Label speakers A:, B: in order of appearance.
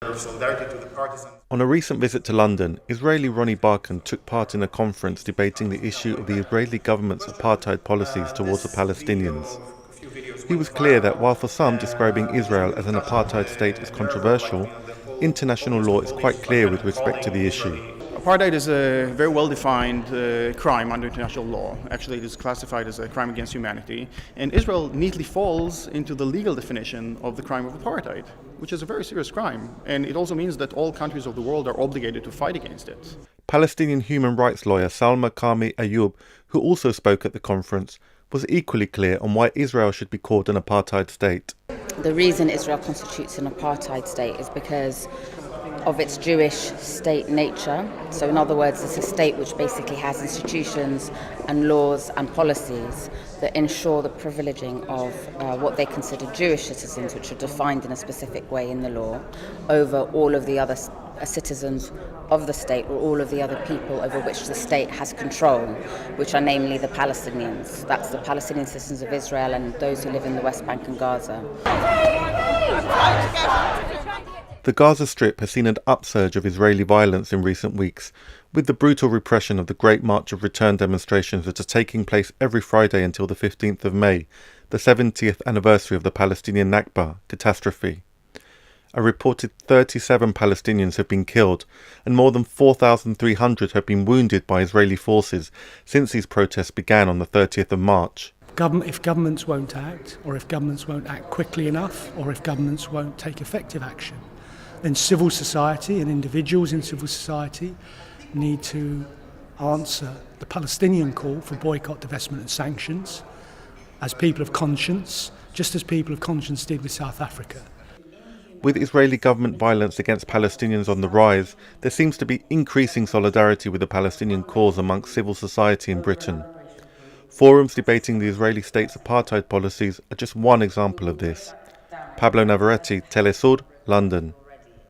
A: On a recent visit to London, Israeli Ronnie Barkan took part in a conference debating the issue of the Israeli government's apartheid policies towards the Palestinians. He was clear that while for some describing Israel as an apartheid state is controversial, international law is quite clear with respect to the issue.
B: Apartheid is a very well-defined crime under international law. Actually, it is classified as a crime against humanity, and Israel neatly falls into the legal definition of the crime of apartheid, which is a very serious crime, and it also means that all countries of the world are obligated to fight against it.
A: Palestinian human rights lawyer Salma Karmi-Ayyoub, who also spoke at the conference, was equally clear on why Israel should be called an apartheid state.
C: The reason Israel constitutes an apartheid state is because of its Jewish state nature. So in other words, it's a state which basically has institutions and laws and policies that ensure the privileging of what they consider Jewish citizens, which are defined in a specific way in the law, over all of the other citizens of the state, or all of the other people over which the state has control, which are namely the Palestinians. That's the Palestinian citizens of Israel and those who live in the West Bank and Gaza.
A: The Gaza Strip has seen an upsurge of Israeli violence in recent weeks, with the brutal repression of the Great March of Return demonstrations that are taking place every Friday until the 15th of May, the 70th anniversary of the Palestinian Nakba catastrophe. A reported 37 Palestinians have been killed and more than 4,300 have been wounded by Israeli forces since these protests began on the 30th of March.
D: If governments won't act, or if governments won't act quickly enough, or if governments won't take effective action, then civil society and individuals in civil society need to answer the Palestinian call for boycott, divestment and sanctions as people of conscience, just as people of conscience did with South Africa.
A: With Israeli government violence against Palestinians on the rise, there seems to be increasing solidarity with the Palestinian cause amongst civil society in Britain. Forums debating the Israeli state's apartheid policies are just one example of this. Pablo Navarrete, teleSUR, London.